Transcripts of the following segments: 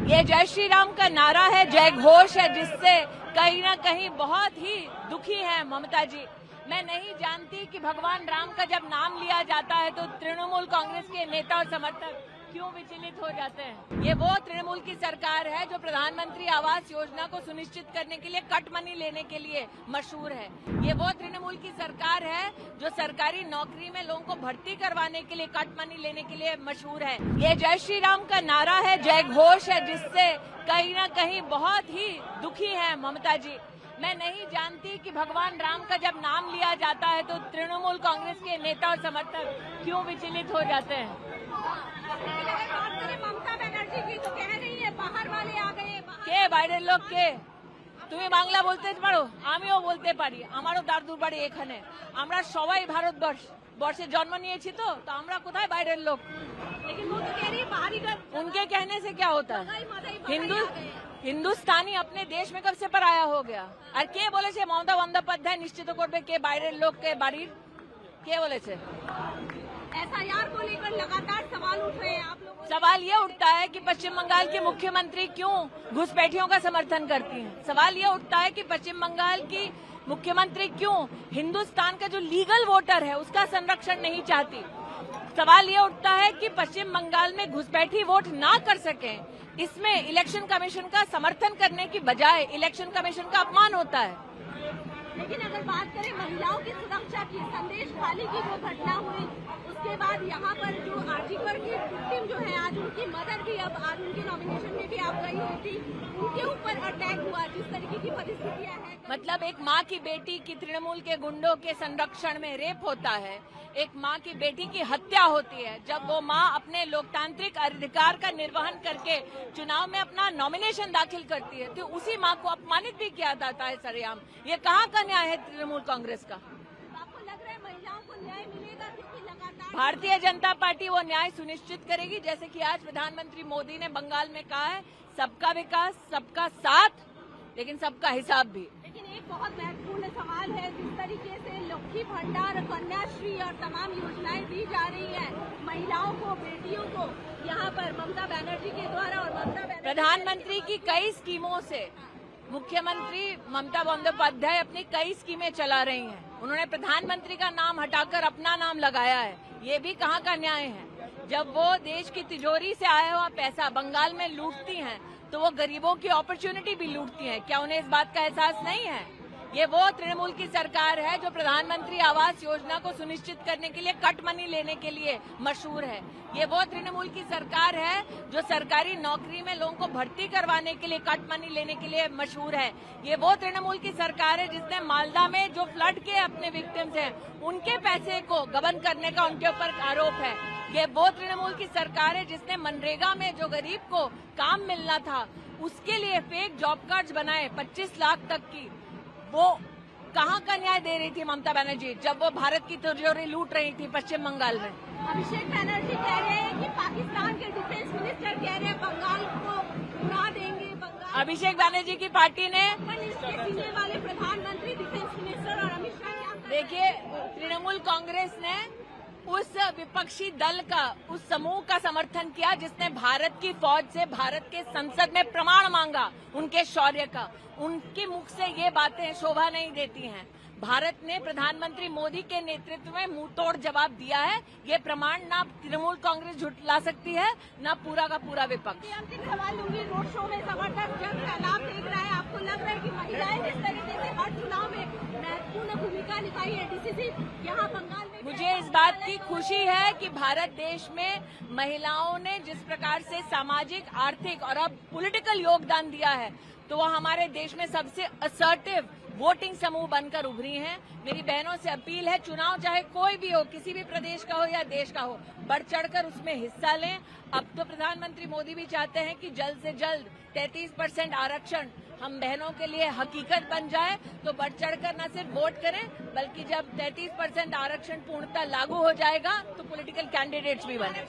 ये जय श्री राम का नारा है, जय घोष है, जिससे कहीं ना कहीं बहुत ही दुखी है ममता जी। मैं नहीं जानती कि भगवान राम का जब नाम लिया जाता है तो तृणमूल कांग्रेस के नेता और समर्थक क्यों विचलित हो जाते हैं। ये वो तृणमूल की सरकार है जो प्रधानमंत्री आवास योजना को सुनिश्चित करने के लिए कट मनी लेने के लिए मशहूर है। ये वो तृणमूल की सरकार है जो सरकारी नौकरी में लोगों को भर्ती करवाने के लिए कट मनी लेने के लिए मशहूर है। ये जय श्री राम का नारा है, जय घोष है, जिससे कहीं ना कहीं बहुत ही दुखी है ममता जी। मैं नहीं जानती कि भगवान राम का जब नाम लिया जाता है तो तृणमूल कांग्रेस के नेता और समर्थक क्यों विचलित हो जाते हैं। ममता बनर्जी की तो कह रही है बाहर वाले आ गए, के বাইরের লোক কে? তুমি বাংলা বলতে পারো, আমিও বলতে পারি, আমারও দাদুর বাড়ি এখানে। আমরা সবাই ভারতবর্ষে জন্ম নিয়েছি, তো আমরা কোথায় বাইরের লোক? लेकिन वो तो कह रही है बाहरी उनके कहने से क्या होता है? हिंदुस्तानी अपने देश में कब से पराया हो गया? और के बोले छे ममता बंदोपाध्याय निश्चित करबे के বাইরের लोक के बाड़ीर? के बोले छे? एसआईआर को लेकर लगातार सवाल उठ रहे हैं आप लोग। सवाल ये उठता है कि पश्चिम बंगाल की मुख्यमंत्री क्यों घुसपैठियों का समर्थन करती हैं। सवाल ये उठता है कि पश्चिम बंगाल की मुख्यमंत्री क्यों हिंदुस्तान का जो लीगल वोटर है उसका संरक्षण नहीं चाहती। सवाल ये उठता है कि पश्चिम बंगाल में घुसपैठी वोट ना कर सके, इसमें इलेक्शन कमीशन का समर्थन करने की बजाय इलेक्शन कमीशन का अपमान होता है। लेकिन अगर बात करें महिलाओं की सुरक्षा की, संदेश खाली की जो घटना हुई उसके बाद यहाँ पर जो आर्टिकल की विक्टिम जो है, आज उनकी मदर भी आज उनके नॉमिनेशन में भी आप गई हुई थी, उनके ऊपर अटैक हुआ, जिस तरीके की परिस्थितियाँ हैं। मतलब एक माँ की बेटी की तृणमूल के गुंडों के संरक्षण में रेप होता है, एक माँ की बेटी की हत्या होती है। जब वो माँ अपने लोकतांत्रिक अधिकार का निर्वहन करके चुनाव में अपना नॉमिनेशन दाखिल करती है तो उसी माँ को अपमानित भी किया जाता है सरेआम। ये कहाँ का न्याय है तृणमूल कांग्रेस का? आपको लग रहा है महिलाओं को न्याय मिलेगा? क्योंकि लगातार भारतीय जनता पार्टी वो न्याय सुनिश्चित करेगी, जैसे कि आज प्रधानमंत्री मोदी ने बंगाल में कहा है, सबका विकास, सबका साथ, लेकिन सबका हिसाब भी। लेकिन एक बहुत महत्वपूर्ण सवाल है, जिस तरीके से लक्ष्मी भंडार, कन्याश्री और तमाम योजनाएं दी जा रही हैं महिलाओं को, बेटियों को, यहाँ पर ममता बनर्जी के द्वारा और प्रधानमंत्री की कई स्कीमों से मुख्यमंत्री ममता बंदोपाध्याय अपनी कई स्कीमें चला रही हैं। उन्होंने प्रधानमंत्री का नाम हटाकर अपना नाम लगाया है। ये भी कहाँ का न्याय है? जब वो देश की तिजोरी से आया हुआ पैसा बंगाल में लूटती हैं तो वो गरीबों की अपॉर्चुनिटी भी लूटती हैं। क्या उन्हें इस बात का एहसास नहीं है? ये वो तृणमूल की सरकार है जो प्रधानमंत्री आवास योजना को सुनिश्चित करने के लिए कट मनी लेने के लिए मशहूर है। ये वो तृणमूल की सरकार है जो सरकारी नौकरी में लोगों को भर्ती करवाने के लिए कट मनी लेने के लिए मशहूर है। ये वो तृणमूल की सरकार है जिसने मालदा में जो फ्लड के अपने विक्टिम्स हैं उनके पैसे को गबन करने का उनके ऊपर आरोप है। ये वो तृणमूल की सरकार है जिसने मनरेगा में जो गरीब को काम मिलना था उसके लिए फेक जॉब कार्ड्स बनाए 25 लाख तक की। वो कहाँ का न्याय दे रही थी ममता बनर्जी जब वो भारत की तिजोरी लूट रही थी पश्चिम बंगाल में? अभिषेक बनर्जी कह रहे हैं कि पाकिस्तान के डिफेंस मिनिस्टर कह रहे हैं बंगाल को उड़ा देंगे। बंगाल अभिषेक बनर्जी की पार्टी ने सीने वाले प्रधानमंत्री, डिफेंस मिनिस्टर और अमित शाह, देखिए तृणमूल कांग्रेस ने उस विपक्षी दल का, उस समूह का समर्थन किया जिसने भारत की फौज से भारत के संसद में प्रमाण मांगा उनके शौर्य का। उनके मुख से ये बातें शोभा नहीं देती हैं। भारत ने प्रधानमंत्री मोदी के नेतृत्व में मुंहतोड़ जवाब दिया है। ये प्रमाण ना तृणमूल कांग्रेस झुठला सकती है ना पूरा का पूरा विपक्ष। अंतिम सवाल लूंगी, रोड शो में जबरदस्त जन सैलाब देख रहा है, आपको लग रहा है कि महिलाएं जिस तरीके से हर चुनाव में महत्वपूर्ण भूमिका निभाई है डीसीसी यहाँ बंगाल में? मुझे इस बात की खुशी है कि भारत देश में महिलाओं ने जिस प्रकार से सामाजिक, आर्थिक और अब पॉलिटिकल योगदान दिया है तो वह हमारे देश में सबसे असर्टिव वोटिंग समूह बनकर उभरी हैं। मेरी बहनों से अपील है, चुनाव चाहे कोई भी हो, किसी भी प्रदेश का हो या देश का हो, बढ़ चढ़कर उसमें हिस्सा लें। अब तो प्रधानमंत्री मोदी भी चाहते हैं कि जल्द से जल्द 33% आरक्षण हम बहनों के लिए हकीकत बन जाए, तो बढ़ चढ़कर न सिर्फ वोट करें बल्कि जब 33% आरक्षण पूर्णतः लागू हो जाएगा तो पॉलिटिकल कैंडिडेट्स भी बने।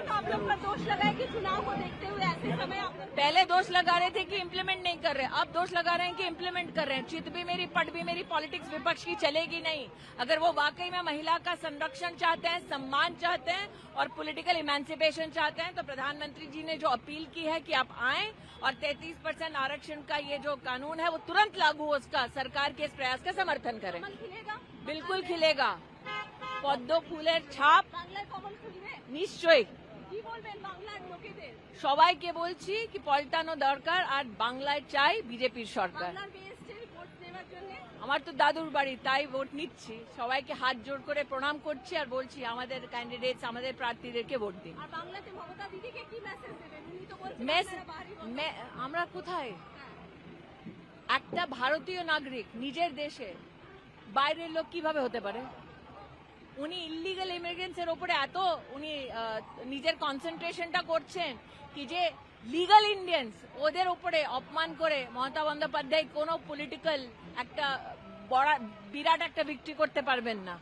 तो आप लोग पर दोष लगाए कि चुनाव को देखते हुए ऐसे समय आप लोग पहले दोष लगा रहे थे कि इम्प्लीमेंट नहीं कर रहे, अब दोष लगा रहे हैं कि इम्प्लीमेंट कर रहे हैं। चित भी मेरी पट भी मेरी, पॉलिटिक्स विपक्ष की चलेगी नहीं। अगर वो वाकई में महिला का संरक्षण चाहते हैं, सम्मान चाहते हैं और पॉलिटिकल इमेंसिपेशन चाहते हैं, तो प्रधानमंत्री जी ने जो अपील की है कि आप आएं और 33% आरक्षण का ये जो कानून है वो तुरंत लागू हो, उसका सरकार के इस प्रयास का समर्थन करें। कमल खिलेगा, बिल्कुल खिलेगा, पद्म फूलेर छाप বাংলার কমল খুলবে নিশ্চয়ই। কি বলবেন বাংলার লোকেদের? সবাইকে বলছি কি পল্টানো দরকার, আর বাংলায় চাই বিজেপির সরকার। বাংলার বেস্টের ভোট নেওয়ার জন্য আমার তো দাদুর বাড়ি, তাই ভোট নিচ্ছি। সবাইকে হাত জোড় করে প্রণাম করছি আর বলছি আমাদের ক্যান্ডিডেটস, আমাদের প্রার্থীদেরকে ভোট দিন। আর বাংলাতে মমতা দিদিকে কি মেসেজ দেবেন? উনি তো বলছেন মেস আপনারা বাহারি বন্ধ। আমরা কোথায়? একটা ভারতীয় নাগরিক নিজের দেশে বাইরের লোক কিভাবে হতে পারে? উনি ইলিগাল ইমিগ্রেন্টস এর উপরে এত উনি নিজের কনসেন্ট্রেশনটা করছেন কি যে লিগাল ইন্ডিয়ানস ওদের উপরে অপমান করে মমতা বন্দ্যোপাধ্যায় কোনো পলিটিক্যাল একটা বিরাট একটা ভিক্টরি করতে পারবেন না।